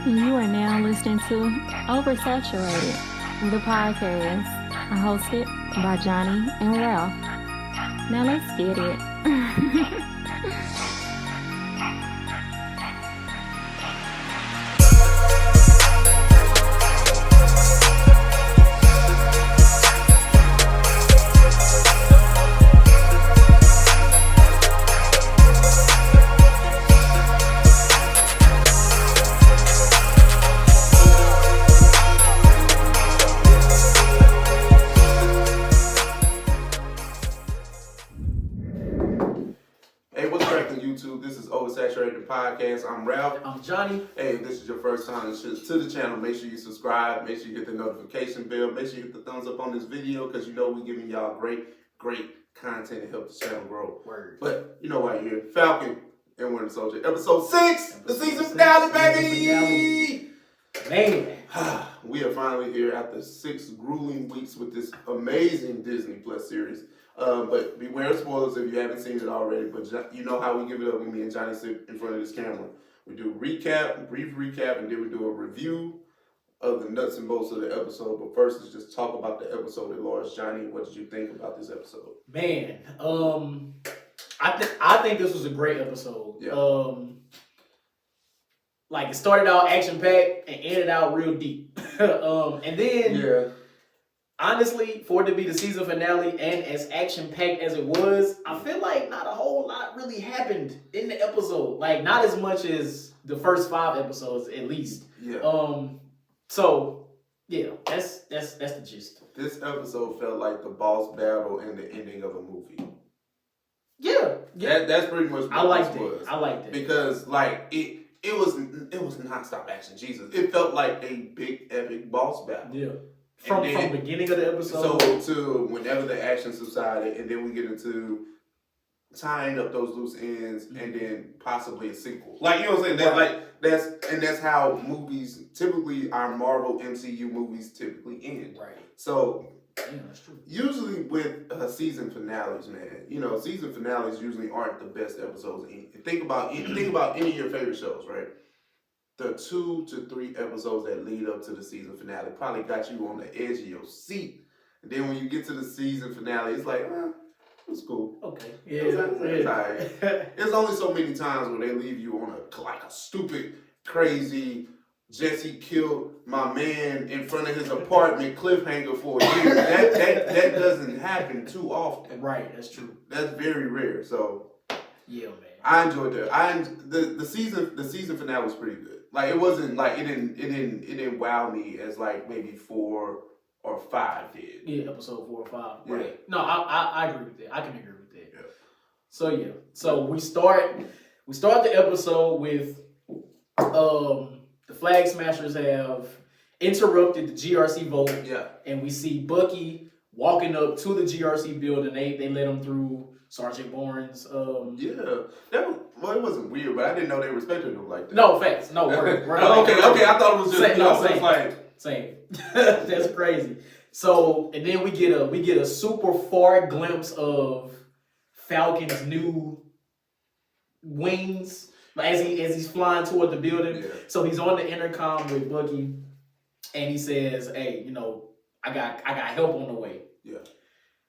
You are now listening to Oversaturated, the podcast, hosted by Johnnie and Ralph. Now let's get it. This is Oversaturated Podcast. I'm Ralph. I'm Johnnie. Hey, if this is your first time to the channel, make sure you subscribe. Make sure you hit the notification bell. Make sure you hit the thumbs up on this video because you know we're giving y'all great content to help the channel grow. Word. But you know why you're here. Falcon and Winter Soldier, episode 6, the season finale, baby! Man. We are finally here after 6 grueling weeks with this amazing Disney Plus series. But beware of spoilers if you haven't seen it already. But you know how we give it up when me and Johnnie sit in front of this camera. We do brief recap, and then we do a review of the nuts and bolts of the episode. But first, let's just talk about the episode at large. Johnnie, what did you think about this episode? Man, I think this was a great episode. Yeah. Like it started out action packed and ended out real deep. And then honestly, for it to be the season finale and as action packed as it was, I feel like not a whole lot really happened in the episode. Like not as much as the first 5 episodes, at least. Yeah. So yeah, that's the gist. This episode felt like the boss battle and the ending of a movie. Yeah. That's pretty much what I liked this was. I liked it Because like it was nonstop action. Jesus, it felt like a big epic boss battle. Yeah. From beginning of the episode. So to whenever the action subsided, and then we get into tying up those loose ends, and then possibly a sequel. Like, you know what I'm saying? That's how movies typically, our Marvel MCU movies typically end. Right. So yeah, that's true. usually with season finales, man, you know, season finales usually aren't the best episodes. Think about any of your favorite shows, right? The 2 to 3 episodes that lead up to the season finale probably got you on the edge of your seat. And then when you get to the season finale, it's like, it's cool. Okay. It's all right. There's only so many times where they leave you on a stupid, crazy, Jesse killed my man in front of his apartment cliffhanger for a year. That doesn't happen too often. Right, that's true. That's very rare. So yeah, man. I enjoyed that. The season finale was pretty good. Like it wasn't like it didn't wow me as like maybe 4 or 5 did. Yeah, episode 4 or 5. Yeah. Right. No, I agree with that. I can agree with that. Yeah. So yeah. So we start the episode with the Flag Smashers have interrupted the GRC vote. Yeah. And we see Bucky walking up to the GRC building. They let him through Sergeant Bourne's it wasn't weird, but I didn't know they respected him like that. No, facts. No, word. Okay, I thought it was just same. That's crazy. So, and then we get a super far glimpse of Falcon's new wings as he's flying toward the building. Yeah. So he's on the intercom with Bucky, and he says, "Hey, you know, I got help on the way." Yeah.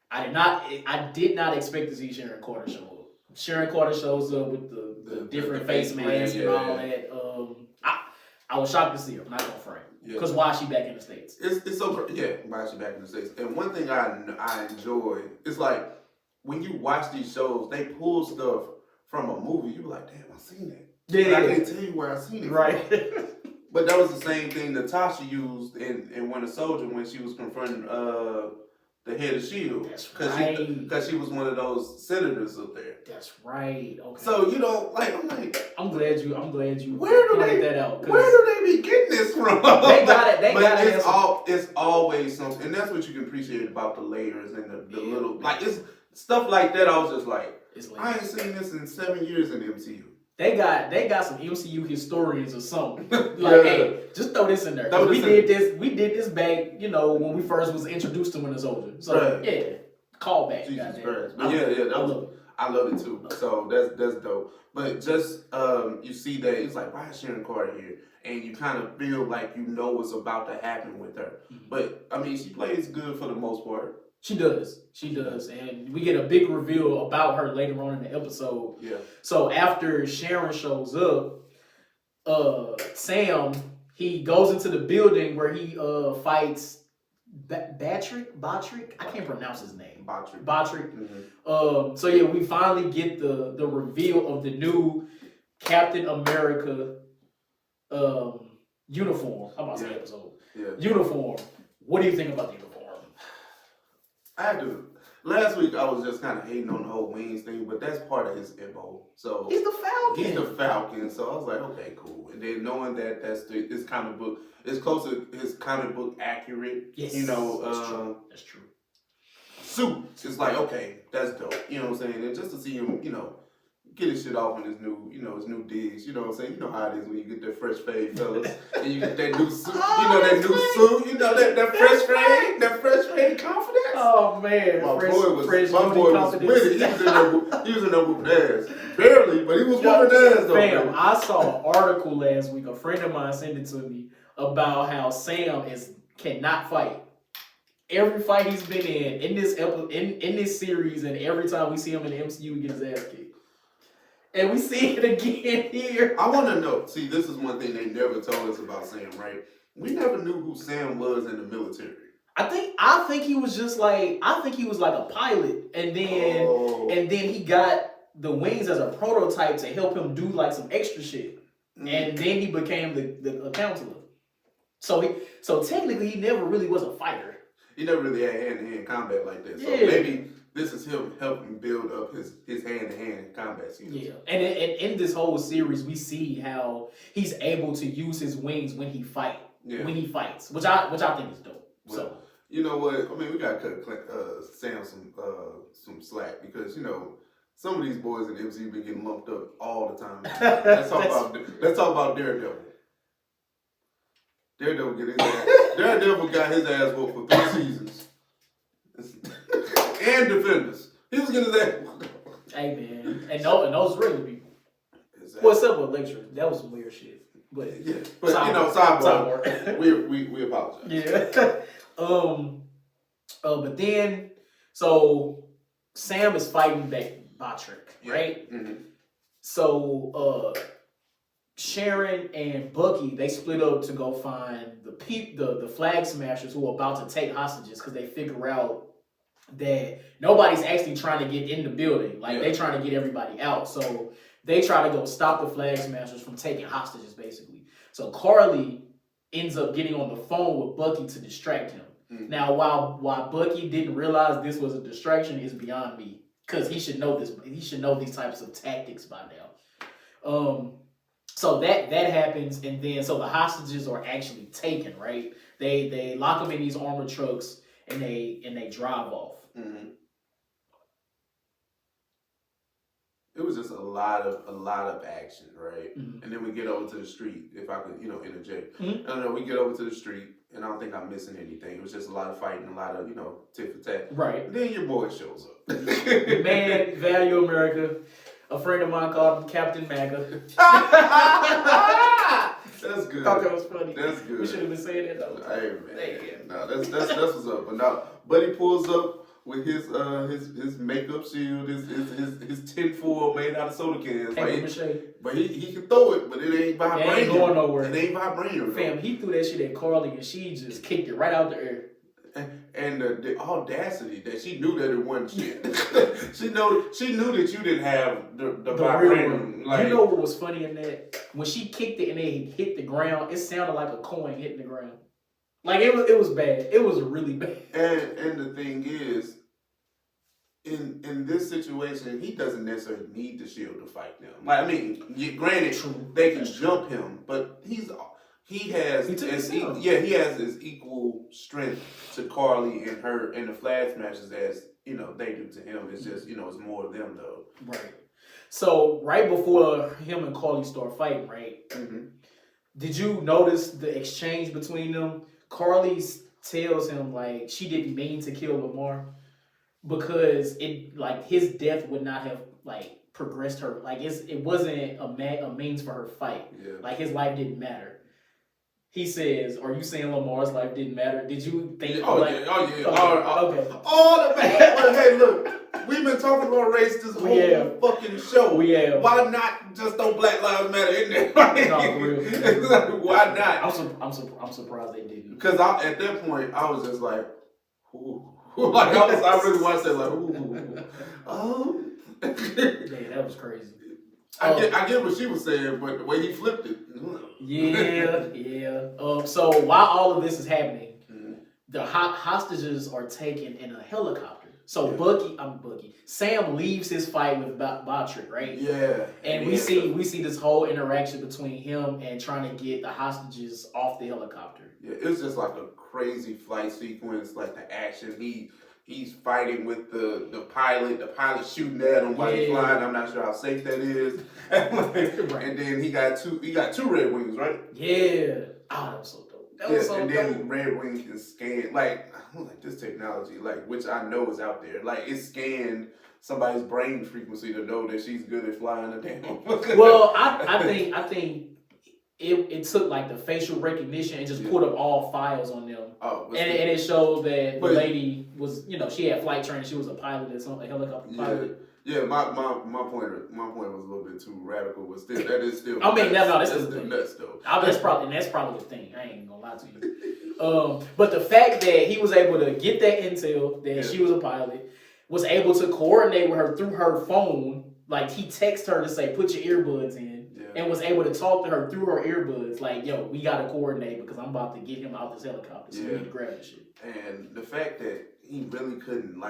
I did not expect to see Sharon Carter show up. Sharon Carter shows up with the different face mask and all that. I was shocked to see her. I'm not gonna frame. Because why is she back in the States? It's so why is she back in the States? And one thing I enjoy is like when you watch these shows, they pull stuff from a movie. You be like, damn, I seen that. Yeah. But I can't tell you where I seen it. Right. But that was the same thing Natasha used in Winter Soldier when she was confronting the head of S.H.I.E.L.D. That's right. Because she was one of those senators up there. That's right. Okay. So, you know, I'm glad you where pointed that out. Where do they be getting this from? They got it. It's always something. And that's what you can appreciate about the layers and the little... Like, it's stuff like that. I was just like, I ain't seen this in 7 years in the MCU. They got some MCU historians or something. Hey, just throw this in there. We did this back, you know, when we first was introduced to Winter Soldier. So yeah, call back. Jesus Christ. But I love it too. So that's dope. But just you see that it's like, why is Sharon Carter here? And you kind of feel like you know what's about to happen with her. Mm-hmm. But I mean, she plays good for the most part. She does, and we get a big reveal about her later on in the episode. Yeah. So after Sharon shows up, Sam, he goes into the building where he fights Batrick. I can't pronounce his name. Batrick. Mm-hmm. So yeah, we finally get the reveal of the new Captain America uniform. I'm about to say episode. Yeah. Uniform. What do you think about the uniform? I do. Last week I was just kind of hating on the whole wings thing, but that's part of his MO. So he's the Falcon. He's the Falcon. So I was like, okay, cool. And then knowing that that's his comic book, it's close to his comic book accurate. Yes, that's true. Suit. It's like, okay, that's dope. You know what I'm saying? And just to see him, get his shit off in his new digs. You know what I'm saying? You know how it is when you get that fresh fade, fellas, and you get that new suit. That fresh fade confidence. Oh man, my boy was with it. He was in there whooping ass, barely, but he was whooping ass though. Fam, I saw an article last week. A friend of mine sent it to me about how Sam cannot fight. Every fight he's been in this series, and every time we see him in the MCU, he gets his ass kicked. And we see it again here. I want to know. See, this is one thing they never told us about Sam, right? We never knew who Sam was in the military. I think he was just like a pilot, and then he got the wings as a prototype to help him do like some extra shit, and then he became the counselor. So technically, he never really was a fighter. He never really had hand-to-hand combat like that. So maybe this is him helping build up his hand-to-hand combat skills. Yeah, and in this whole series, we see how he's able to use his wings when he fights, which I think is dope. Well, so you know what? I mean, we gotta cut Sam some slack because some of these boys in the MCU been getting lumped up all the time. Let's talk about Daredevil. Daredevil got his ass whooped for 3 seasons. And Defenders. He was getting his ass whooped. Hey man, and those regular people. Exactly. What's up with lecture? That was some weird shit. But sidebar. We apologize. Yeah. But then so Sam is fighting back Batrick, right? Mm-hmm. So Sharon and Bucky, they split up to go find the flag smashers who are about to take hostages because they figure out that nobody's actually trying to get in the building. Like they trying to get everybody out. So they try to go stop the flag smashers from taking hostages, basically. So Carly ends up getting on the phone with Bucky to distract him. Mm-hmm. Now, while Bucky didn't realize this was a distraction is beyond me. Because he should know this. He should know these types of tactics by now. So that happens, and then so the hostages are actually taken, right? They lock them in these armored trucks, and they drive off. Mm-hmm. It was just a lot of action, right? Mm-hmm. And then we get over to the street. If I could, interject. Mm-hmm. I don't know. We get over to the street, and I don't think I'm missing anything. It was just a lot of fighting, a lot of tit for tat. Right. And then your boy shows up. Man, Value America. A friend of mine called him Captain MAGA. That's good. Thought that was funny. That's good. We should have been saying that though. Hey man. No, that's what's up. But now, Buddy pulls up with his makeup shield, his tinfoil made out of soda cans. But he can throw it, but it ain't vibranium. It ain't going nowhere. It ain't vibranium. Fam, he threw that shit at Carly and she just kicked it right out the air. And the audacity that she knew that it wasn't shit. she knew that you didn't have the vibranium. Like, you know what was funny in that? When she kicked it and it hit the ground, it sounded like a coin hitting the ground. Like it was bad. It was really bad. And the thing is, in this situation, he doesn't necessarily need the shield to fight them. Like, I mean, granted, they can jump him, but he has his equal strength to Carly and her and the Flag Smashers as they do to him. It's just it's more of them though. Right. So right before him and Carly start fighting, right? Mm-hmm. Did you notice the exchange between them? Carly tells him like she didn't mean to kill Lamar, because it like his death would not have like progressed her. Like it wasn't a means for her fight. Yeah. Like his life didn't matter. He says, "Are you saying Lamar's life didn't matter? Did you think?" Okay. Okay. All the but hey, look, we've been talking about race this whole fucking show. We have. Why not just throw Black Lives Matter in there? No, for real. Why not? I'm surprised they didn't. Because at that point I was just like, ooh. Like I really watched that like, ooh. Yeah, that was crazy. I get what she was saying, but the way he flipped it. Yeah. So while all of this is happening, the hostages are taken in a helicopter. So Sam leaves his fight with Botrick, right? Yeah. And we see this whole interaction between him and trying to get the hostages off the helicopter. Yeah, it was just like a crazy flight sequence, like the action. He's fighting with the pilot shooting at him while he's flying. I'm not sure how safe that is. And then he got two Red Wings, right? Yeah. Oh, that was so dope. And then Red Wing can scan like this technology, like which I know is out there. Like it scanned somebody's brain frequency to know that she's good at flying a damn. Well, I think it took like the facial recognition and just pulled up all files on them. And it showed that the lady was, she had flight training. She was a pilot or something, a helicopter pilot. Yeah, my point was a little bit too radical, but still, that is still. I mean, that's still nuts though. That's probably the thing. I ain't gonna lie to you. But the fact that he was able to get that intel that she was a pilot, was able to coordinate with her through her phone, like he texted her to say, "Put your earbuds in," and was able to talk to her through her earbuds, like, "Yo, we gotta coordinate because I'm about to get him out this helicopter, so we need to grab this shit." And the fact that he really couldn't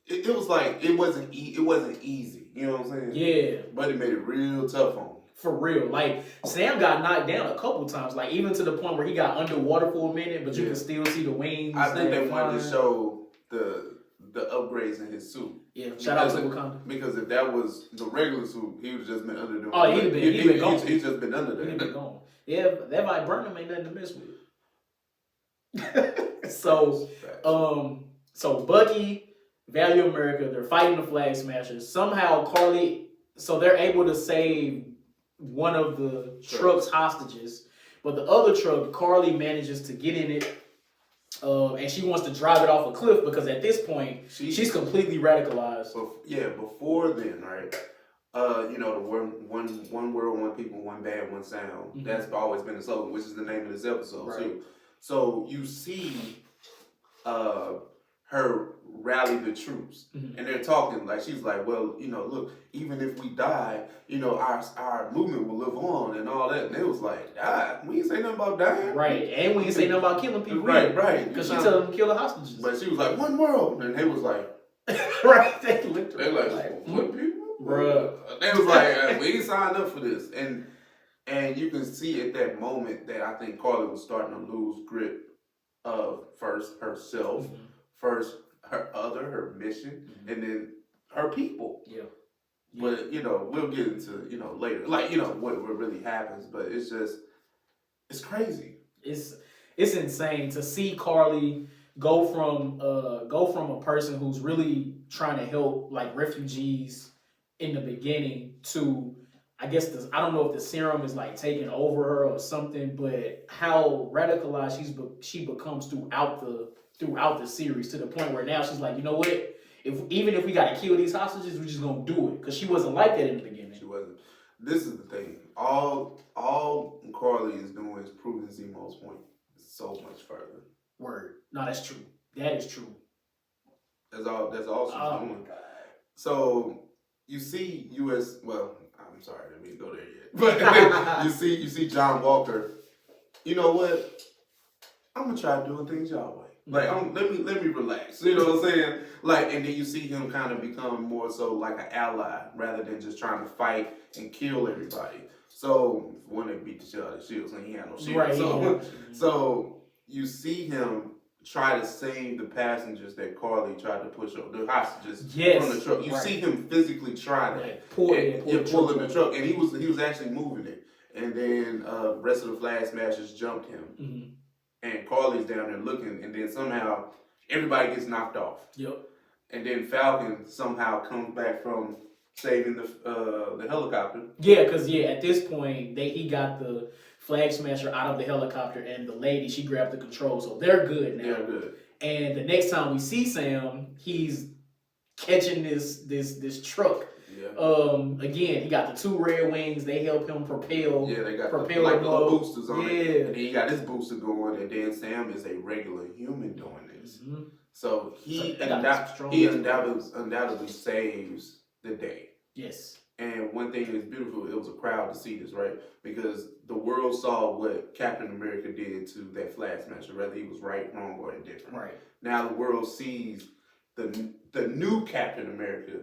it was like it wasn't easy. You know what I'm saying? Yeah. But it made it real tough on him. For real. Like, Sam got knocked down a couple times, like even to the point where he got underwater for a minute, but you can still see the wings. I think they wanted to show the upgrades in his suit. Yeah, shout out to Wakanda. Because if that was the regular suit, he would just been under them. Oh, he'd been gone. He's just been under there. He'd been gone. Yeah, that viburnum ain't nothing to mess with. So Bucky, Value America, they're fighting the Flag Smashers. Somehow Carly, so they're able to save one of the truck's hostages, but the other truck, Carly manages to get in it, and she wants to drive it off a cliff because at this point she's completely radicalized. Before then, right? The one world, one people, one band, one sound. Mm-hmm. That's always been the slogan, which is the name of this episode too. So you see, her rally the troops, and they're talking like she's like, well, look, even if we die, our movement will live on and all that. And it was like, die? We ain't say nothing about dying, right? And we ain't say nothing about killing people, right? Because she told them to kill the hostages. But she was like, one world, and they was like, right? They looked they're like, what people, bruh? They was like, we ain't signed up for this, and you can see at that moment that I think Carly was starting to lose grip of first herself. First, her mission, and then her people. Yeah. But we'll get into later, what really happens. But it's crazy. It's insane to see Carly go from a person who's really trying to help like refugees in the beginning to, I guess I don't know if the serum is like taking over her or something, but how radicalized she becomes throughout the series, to the point where now she's like, you know what? Even if we gotta kill these hostages, we're just gonna do it, because she wasn't like that in the beginning. She wasn't. This is the thing. All Carly is doing is proving Zemo's point so much further. Word. No, that's true. That is true. That's all she's doing. God. So you see Well, I'm sorry, I didn't go there yet. But you see John Walker. You know what? I'm gonna try doing things y'all way. Like, let me relax. You know what I'm saying? Like, and then you see him kind of become more so like an ally rather than just trying to fight and kill everybody. So when they beat the shit out of Shields, and he had no shield. Right. So you see him try to save the passengers that Carly tried to push up, the hostages from the truck. You see him physically try that, pull in the truck, and he was actually moving it. And then rest of the Flag Smashers jumped him. Mm-hmm. And Carly's down there looking, and then somehow everybody gets knocked off. Yep. And then Falcon somehow comes back from saving the helicopter. Yeah, because at this point he got the flag smasher out of the helicopter, and the lady, she grabbed the control, so they're good now. They're good. And the next time we see Sam, he's catching this truck. Yeah. Again, he got the 2 red wings. They help him propel. Yeah, they got the little boosters on it. Yeah. And then he got his booster going, and then Sam is a regular human doing this. Mm-hmm. So he undoubtedly saves the day. Yes. And one thing that's beautiful, it was a crowd to see this, right? Because the world saw what Captain America did to that flag smasher, whether he was right, wrong, or indifferent. Right. Now the world sees the new Captain America.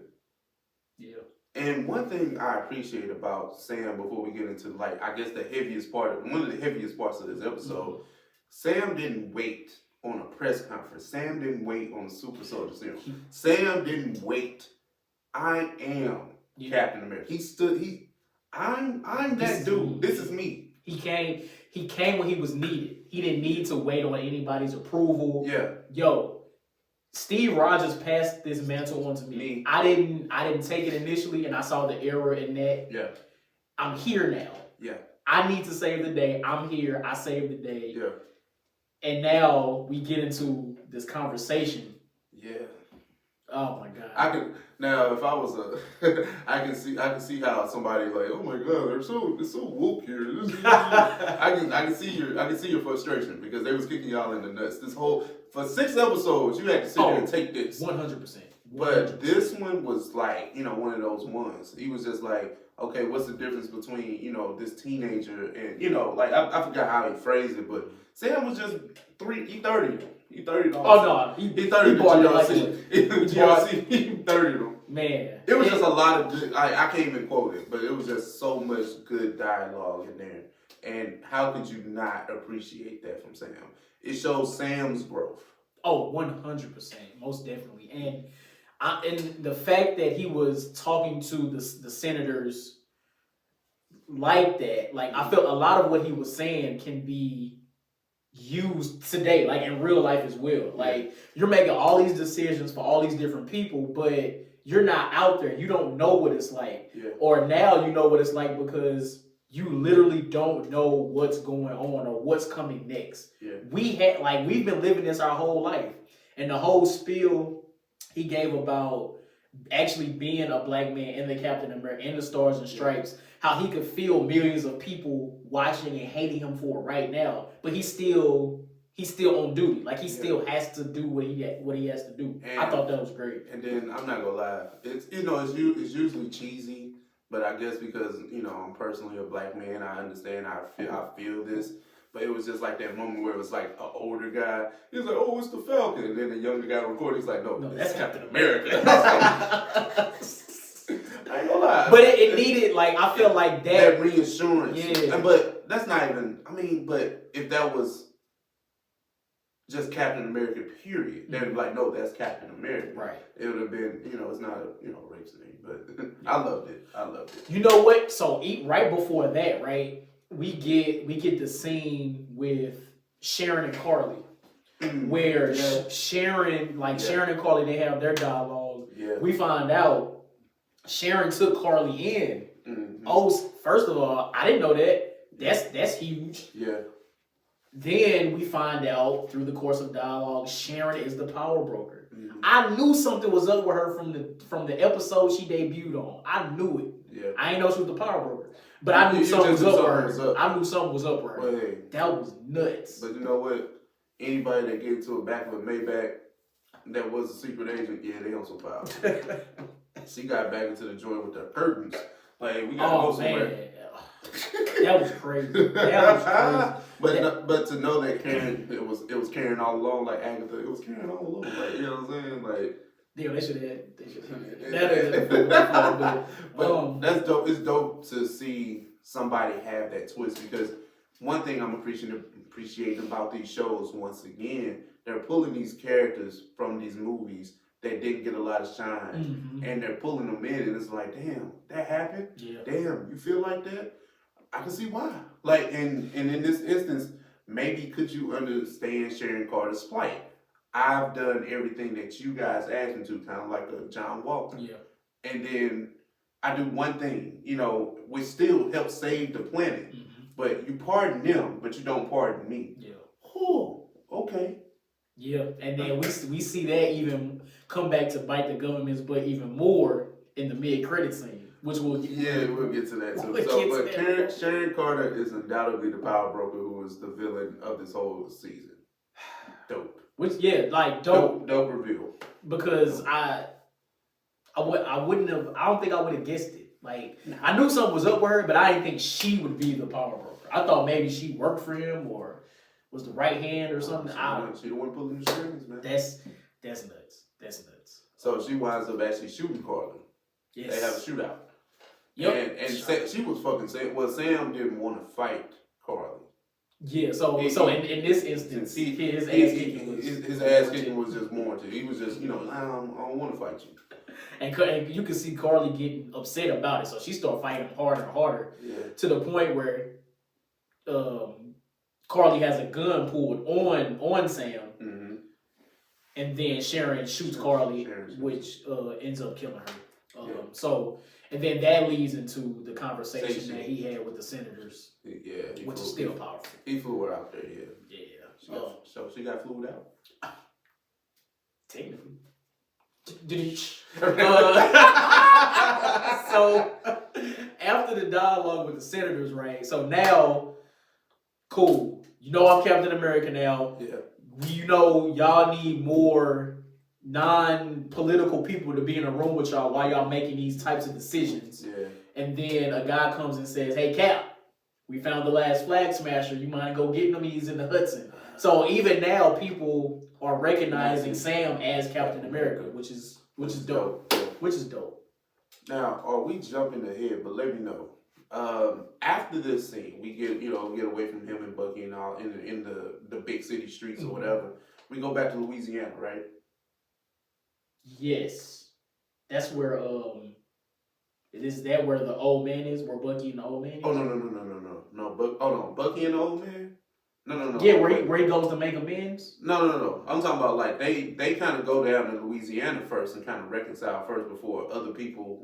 Yeah. And one thing I appreciate about Sam, before we get into one of the heaviest parts of this episode, Sam didn't wait on a press conference. Sam didn't wait on a super soldier serum. Sam didn't wait. I am Captain America. He stood. I'm that dude. This is me. He came when he was needed. He didn't need to wait on anybody's approval. Yeah. Yo, Steve Rogers passed this mantle on to me. I didn't take it initially, and I saw the error in that. Yeah. I'm here now. Yeah. I need to save the day. I'm here. I saved the day. Yeah. And now we get into this conversation. Yeah. Oh my God. If I was I can see how somebody like, oh my God, it's so woke here. I can see your frustration because they was kicking y'all in the nuts. For 6 episodes, you had to sit there and take this. 100%. But this one was like, one of those ones. He was just like, okay, what's the difference between, this teenager and, I forgot how he phrased it, but Sam was just he 30. He 30. Oh no, he 30. He GRC. He 30 them. Man, it was just a lot of good. I can't even quote it, but it was just so much good dialogue in there. And how could you not appreciate that from Sam? It shows Sam's growth. Oh, 100%, most definitely. And the fact that he was talking to the senators like that, I felt a lot of what he was saying can be used today, in real life as well. You're making all these decisions for all these different people, but you're not out there. You don't know what it's like. Yeah. Or now you know what it's like because you literally don't know what's going on or what's coming next. Yeah. We've been living this our whole life. And the whole spiel he gave about actually being a black man in the Captain America, in the Stars and Stripes, how he could feel millions of people watching and hating him for it right now, but he's still on duty. He still has to do what he has to do. And I thought that was great. And then I'm not gonna lie, it's it's usually cheesy, but I guess because I'm personally a black man, I understand. I feel this. But it was just like that moment where it was like an older guy. He was like, "Oh, it's the Falcon," and then the younger guy recorded. He's like, "No, that's Captain America." I ain't gonna lie. But it needed I feel like that reassurance. Yeah. But that's not even. But if that was just Captain America, period, they'd be like, "No, that's Captain America." Right. It would have been. It's not a rape scene, but I loved it. You know what? So right before that, right? We get the scene with Sharon and Carly, where Sharon and Carly, they have their dialogue. Yeah. We find out Sharon took Carly in. Mm-hmm. Oh, first of all, I didn't know that. That's huge. Yeah. Then we find out through the course of dialogue, Sharon is the power broker. Mm-hmm. I knew something was up with her from the episode she debuted on. I knew it. Yeah. I ain't know she was the power broker. But I knew something was up with her. I knew something was up with her. Well, hey, that was nuts. But you know what? Anybody that get into a back of a Maybach that was a secret agent, they on some power. She got back into the joint with the curtains. We gotta go somewhere. Man. That was crazy. But to know that Karen, it was Karen all along, like Agatha, it was Karen all along. You know what I'm saying? Yeah, they should have that. But that's dope. It's dope to see somebody have that twist because one thing I'm appreciating about these shows, once again, they're pulling these characters from these movies that didn't get a lot of shine, and they're pulling them in, and it's like, damn, that happened. Yeah. Damn, you feel like that? I can see why. And in this instance, maybe could you understand Sharon Carter's plight? I've done everything that you guys asked me to, kind of like a John Walker. Yeah. And then I do one thing, we still help save the planet, but you pardon them, but you don't pardon me. Yeah. Oh, okay. Yeah, and then we see that even come back to bite the government's butt even more in the mid-credit scene, which we'll get. Yeah, we'll get to that too. Sharon Carter is undoubtedly the power broker who is the villain of this whole season. Dope. Dope reveal. Because I wouldn't have. I don't think I would have guessed it. Like, I knew something was up with her, but I didn't think she would be the power broker. I thought maybe she worked for him or was the right hand or something. She the one pulling the strings, man. That's nuts. That's nuts. So she winds up actually shooting Carly. Yes. They have a shootout. Yep. And she was fucking saying, well, Sam didn't want to fight Carly. Yeah, so in this instance, his ass kicking was just warranted. He was just, I don't want to fight you. And you can see Carly getting upset about it, so she started fighting harder and harder to the point where Carly has a gun pulled on Sam, and then Sharon shoots Carly, which ends up killing her. And then that leads into the conversation that he had with the senators, which is still powerful. He flew her out there, Yeah. So she got flew out? Technically. So after the dialogue with the senators, right? So now, cool. I'm Captain America now. Yeah. Y'all need more non-political people to be in a room with y'all while y'all making these types of decisions. Yeah. And then a guy comes and says, "Hey, Cap, we found the last flag smasher. You mind go getting him? He's in the Hudson." So even now, people are recognizing Sam as Captain America, which is dope. Which is dope. Now, are we jumping ahead? But let me know. After this scene, we get away from him and Bucky and all in the big city streets or whatever. We go back to Louisiana, right? Yes, that's where is that where the old man is? Where Bucky and the old man is? Oh no! Bucky and the old man. No. Yeah, where he goes to make amends. No. I'm talking about like they kind of go down to Louisiana first and kind of reconcile first before other people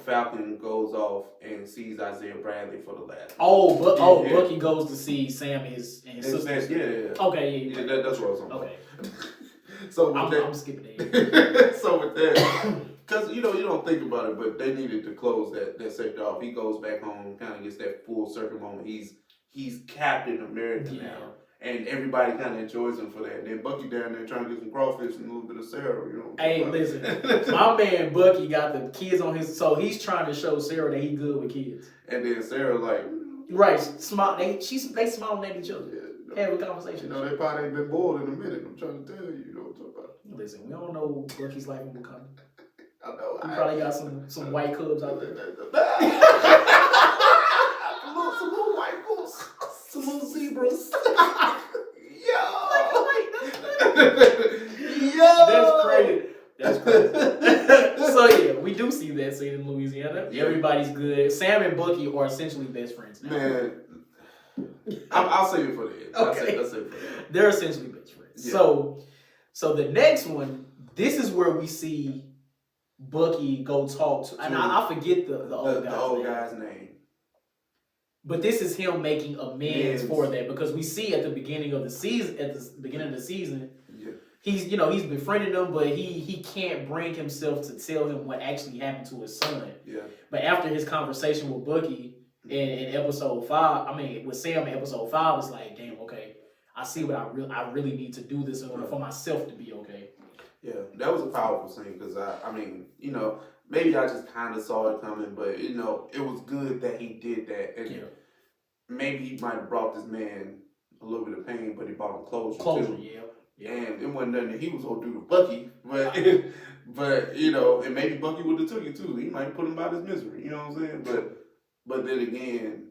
Falcon goes off and sees Isaiah Bradley for the last. Bucky goes to see Sam and his sister. Yeah. Okay, yeah. That's what I was talking about. Okay. So I'm skipping that. So with that, because you don't think about it, but they needed to close that sector off. He goes back home, kind of gets that full circle moment. He's Captain America now, and everybody kind of enjoys him for that. And then Bucky down there trying to get some crawfish and a little bit of Sarah. Hey, listen, my man Bucky got the kids on his, so he's trying to show Sarah that he good with kids. And then Sarah right, smile. They smiling at each other. Yeah, have a conversation. They probably ain't been boiled in a minute. I'm trying to tell you. You know what I'm talking about. Listen, we don't know Bucky's life in Wakanda. I know. He probably got some white cubs out there. Some little white bulls. Some little zebras. That's crazy. So yeah, we do see that scene in Louisiana. Yeah. Everybody's good. Sam and Bucky are essentially best friends now. Man, I'll save it for the end. Okay. I'll save it for the end. They're essentially best friends. Yeah. So the next one, this is where we see Bucky go talk to, and I forget the old guy's name. But this is him making amends for that, because we see at the beginning of the season, he's befriending them, but he can't bring himself to tell him what actually happened to his son. Yeah. But after his conversation with Bucky in episode 5, with Sam in episode 5, it's like, damn, okay, I see what I really need to do this in order for myself to be okay. Yeah, that was a powerful scene, because maybe I just kind of saw it coming, but it was good that he did that, and maybe he might have brought this man a little bit of pain, but he brought him closure too. Yeah. And it wasn't nothing that he was gonna do to Bucky, but and maybe Bucky would have took it too. He might put him out his misery. You know what I'm saying? But then again,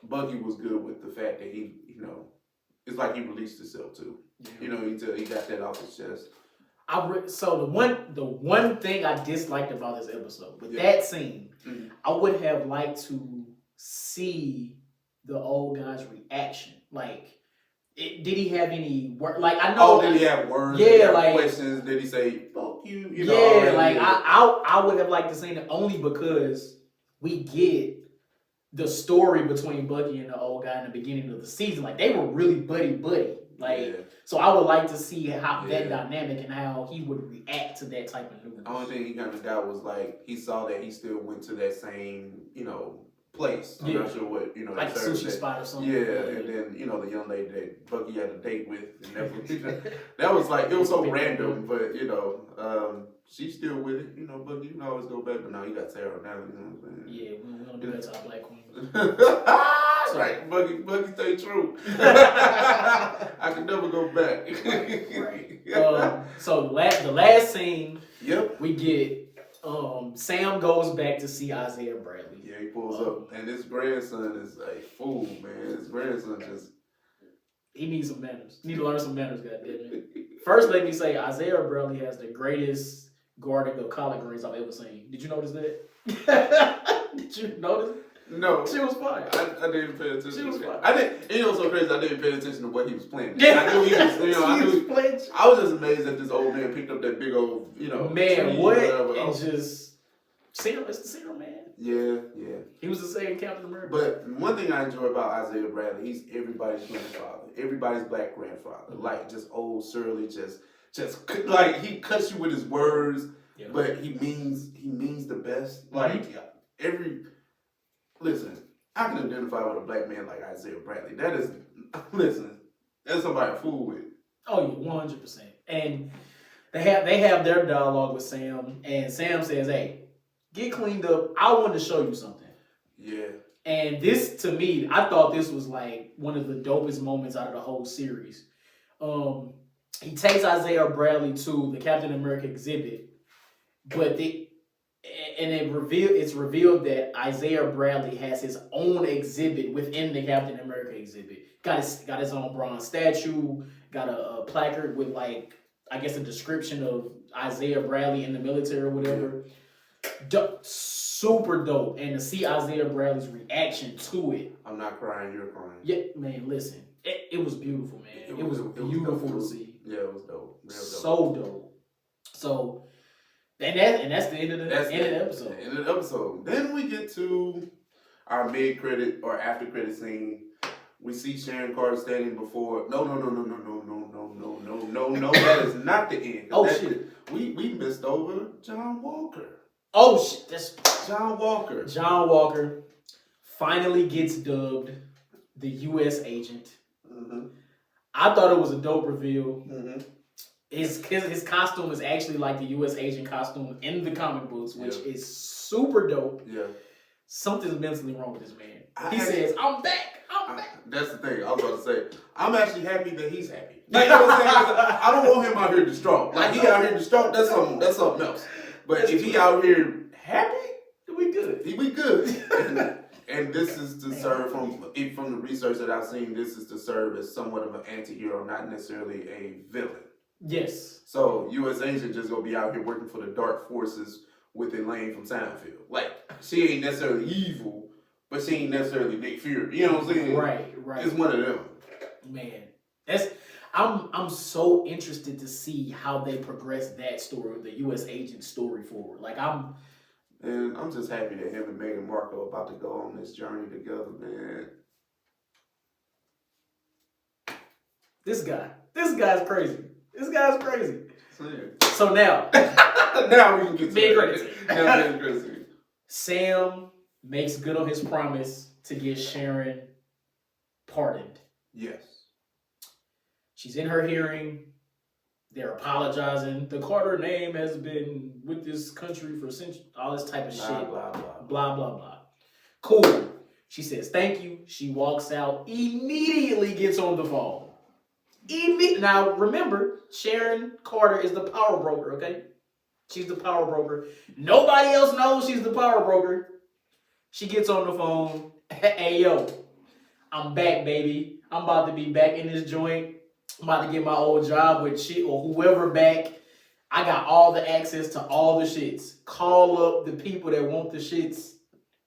Bucky was good with the fact that he it's like he released himself too. Yeah. He got that off his chest. So the one thing I disliked about this episode with that scene, I would have liked to see the old guy's reaction. Like, did he have any work? Like I know. Oh, did he have words? Yeah, did he have like questions. Did he say "fuck you"? You know, yeah, like I would have liked to see it only because we get the story between Bucky and the old guy in the beginning of the season. Like they were really buddy. Like so, I would like to see how that dynamic and how he would react to that type of news. The only thing he kind of got was like he saw that he still went to that same place. I'm not sure what like a sushi spot or something. Yeah, and then the young lady that Bucky had a date with, and that was like it was so random, but she's still with it. Bucky, you can always go back, but now you got Sarah now. You know what I'm saying? Yeah, we don't do that to our black queen. Right, Bucky, stay true. I can never go back. Right. So the last scene, we get Sam goes back to see Isaiah Bradley. Yeah, he pulls up, and his grandson is a fool, man. His grandson he needs some manners. Need to learn some manners, goddammit. First, let me say Isaiah Bradley has the greatest guarding of collard greens I've ever seen. Did you notice that? Did you notice? No. She was fine. I didn't pay attention. She was fine. I didn't. It was so crazy. I didn't pay attention to what he was playing. Yeah. I knew he was. Playing. I was just amazed that this old man picked up that big old, man. tree What? Whatever. And just it's the Cedar Man. Yeah. He was the same Captain America. But one thing I enjoy about Isaiah Bradley, he's everybody's grandfather, everybody's black grandfather. Mm-hmm. Like just old surly, just like he cuts you with his words, but he means the best. Like listen. I can identify with a black man like Isaiah Bradley. That is, that's somebody to fool with. Oh yeah, 100%. And they have their dialogue with Sam, and Sam says, "Hey, get cleaned up. I want to show you something." Yeah. And this, to me, I thought this was like one of the dopest moments out of the whole series. He takes Isaiah Bradley to the Captain America exhibit, but it's revealed that Isaiah Bradley has his own exhibit within the Captain America exhibit. Got his own bronze statue, got a placard with like, I guess, a description of Isaiah Bradley in the military or whatever. Super dope. And to see Isaiah Bradley's reaction to it. I'm not crying, you're crying. Yeah, man, listen. It was beautiful, man. It was beautiful to see. Yeah, it was dope. Real dope. So dope. So that's the end of the episode. End of the episode. Then we get to our mid-credit or after-credit scene. We see Sharon Carter standing before. No. That is not the end. Oh shit. We missed over John Walker. Oh shit. That's John Walker. John Walker finally gets dubbed the U.S. agent. Mm-hmm. I thought it was a dope reveal. Mm-hmm. His costume is actually like the U.S. agent costume in the comic books, which is super dope. Yeah. Something's mentally wrong with this man. He says, I'm back. That's the thing. I was about to say, I'm actually happy that he's happy. Like, you know what I'm saying? I don't want him out here distraught. Like, he out here distraught, that's something else. But if he out here happy, we good. We good. And this is to serve, from the research that I've seen, this is to serve as somewhat of an anti-hero, not necessarily a villain. Yes. So U.S. agent just gonna be out here working for the dark forces with Elaine from Seinfeld. Like, she ain't necessarily evil, but she ain't necessarily Nick Fury. You know what I'm saying? Right. It's one of them. Man, I'm so interested to see how they progress that story, the U.S. agent story forward. Like I'm just happy that him and Meghan Markle are about to go on this journey together, man. This guy's crazy. So now we can get to mid-credits. Sam makes good on his promise to get Sharon pardoned. Yes. She's in her hearing. They're apologizing. The Carter name has been with this country for centuries. All this type of shit. Blah, blah, blah. Cool. She says thank you. She walks out. Immediately gets on the phone. Now, remember, Sharon Carter is the power broker, okay? She's the power broker. Nobody else knows she's the power broker. She gets on the phone. Hey, yo, I'm back, baby. I'm about to be back in this joint. I'm about to get my old job with shit or whoever back. I got all the access to all the shits. Call up the people that want the shits.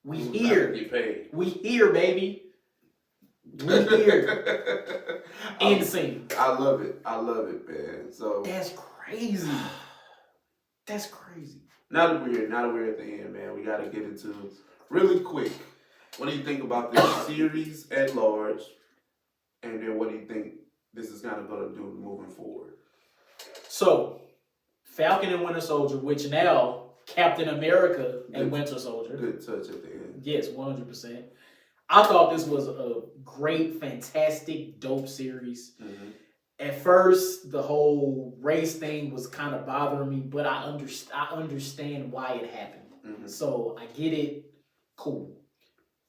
We here. Get paid. We here, baby. Weird. Insane. I love it. I love it, man. So that's crazy. That's crazy. Now that we're at the end, man, we got to get into really quick. What do you think about this series at large? And then what do you think this is kind of going to do moving forward? So, Falcon and Winter Soldier, which now Captain America and Winter Soldier. Good touch at the end. Yes, 100%. I thought this was a great, fantastic, dope series. Mm-hmm. At first, the whole race thing was kind of bothering me, but I understand why it happened. Mm-hmm. So I get it. Cool.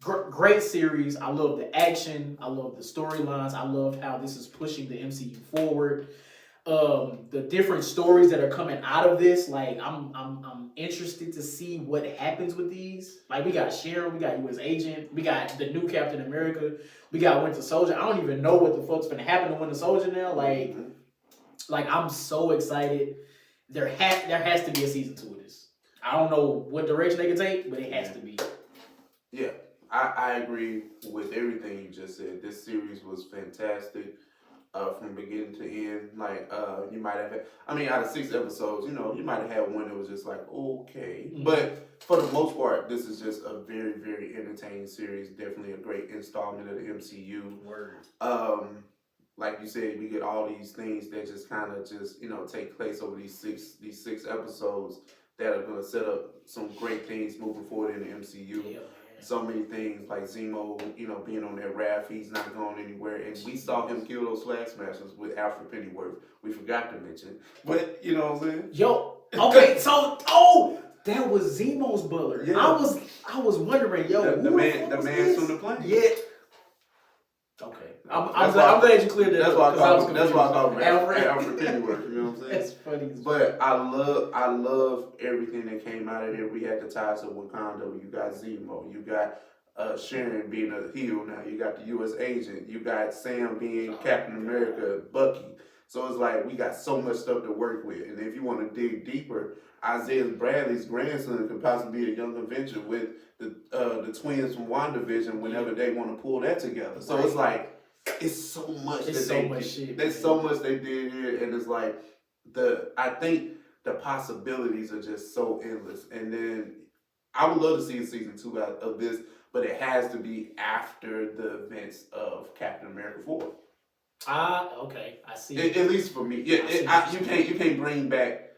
Great series. I love the action. I love the storylines. I love how this is pushing the MCU forward. The different stories that are coming out of this, like I'm interested to see what happens with these. Like we got Sharon, we got U.S. Agent, we got the new Captain America, we got Winter Soldier. I don't even know what the fuck's gonna happen to Winter Soldier now. Like I'm so excited. There has to be a season 2 of this. I don't know what direction they can take, but it has to be. Yeah, I agree with everything you just said. This series was fantastic. From beginning to end, like you might have had, out of 6 episodes, you might have had one that was just like, okay. Mm-hmm. But for the most part, this is just a very, very entertaining series. Definitely a great installment of the MCU. Word. Like you said, we get all these things that just kind of just, take place over these six episodes that are going to set up some great things moving forward in the MCU. Yeah. So many things like Zemo, being on that raft, he's not going anywhere. And we saw him kill those Flag Smashers with Alfred Pennyworth. We forgot to mention. But, you know what I'm saying? Yo, okay, so, that was Zemo's butler. Yeah. I was wondering, the man from the plane. Yeah. Okay. I'm glad you cleared that up. That's why I called him Alfred Pennyworth. You know what I'm saying? That's funny. But I love everything that came out of there. We had the ties of Wakanda. You got Zemo. You got Sharon being a heel now. You got the U.S. Agent. You got Sam being Captain America, Bucky. So it's like we got so much stuff to work with. And if you want to dig deeper, Isaiah Bradley's grandson could possibly be a young adventure with the twins from WandaVision whenever they want to pull that together. So it's like, it's so much. There's so much they did here, and it's like I think the possibilities are just so endless. And then I would love to see a season 2 out of this, but it has to be after the events of Captain America 4. Okay, I see. At least for me, yeah. You can't bring back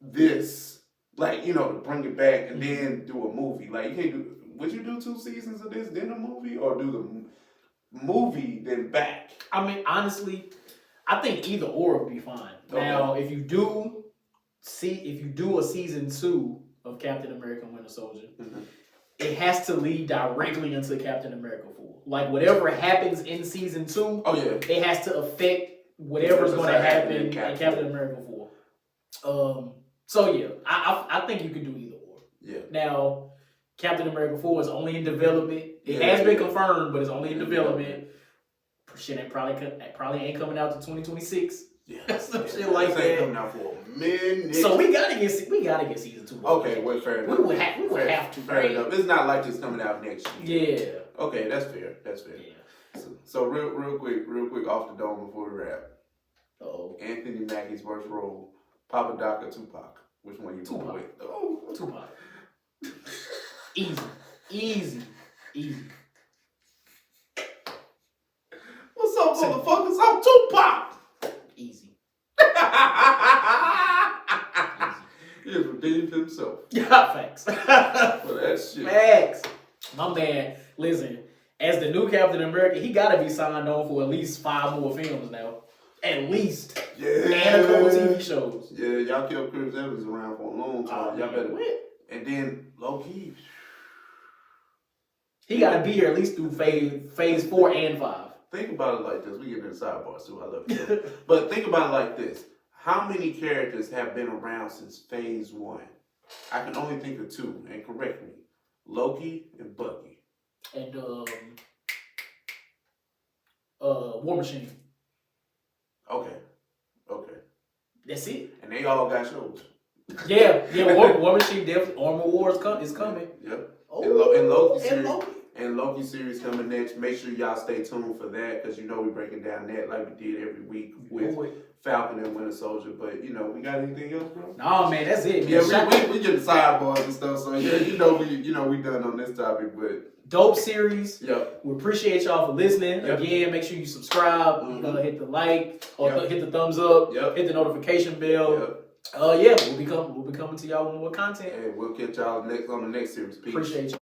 this, like to bring it back and then do a movie. Like you can't do. Would you do 2 seasons of this then a movie, or do the movie then back? Honestly, I think either or would be fine. Okay. Now, if you do a season 2 of Captain America and Winter Soldier, it has to lead directly into Captain America 4. Like whatever happens in season 2, it has to affect whatever's going to happen in Captain America 4. So yeah, I think you could do either or. Yeah. Now, Captain America 4 is only in development. It has been confirmed, but it's only in development. Shit ain't probably ain't coming out to 2026. Yeah, some shit like that. Ain't coming out for a minute. So we gotta get season 2. Okay, well, fair enough. We would have to. Fair enough. It's not like it's coming out next year. Yeah. Okay, that's fair. Yeah. So real quick off the dome before we wrap. Anthony Mackie's worst role, Papa Doc or Tupac? Which one you going with? Tupac. Easy. What's up, motherfuckers? I'm Tupac. Easy. He has redeemed himself. Yeah, facts. For that shit. Facts. My man, listen, as the new Captain America, he gotta be signed on for at least 5 more films now. At least. Yeah. And a couple TV shows. Yeah, y'all kept Chris Evans around for a long time. Y'all better. And then, low-key, he gotta be here at least through phase 4 and 5. Think about it like this. We get into sidebars too. I love it. But think about it like this. How many characters have been around since phase 1? I can only think of 2, and correct me. Loki and Bucky. And War Machine. Okay. That's it. And they all got shows. Yeah. War Machine definitely. Armor War is coming. Yep. Oh, and And Loki series coming next. Make sure y'all stay tuned for that because we're breaking down that like we did every week with Falcon and Winter Soldier. But we got anything else, bro? No, man, that's it, man. Yeah, we get the sidebars and stuff. So yeah, we done on this topic, but. Dope series. Yep. We appreciate y'all for listening. Yep. Again, make sure you subscribe, hit the like, or hit the thumbs up, hit the notification bell. Yep. We'll be coming to y'all with more content. Hey, we'll catch y'all on the next series. Peace. Appreciate you.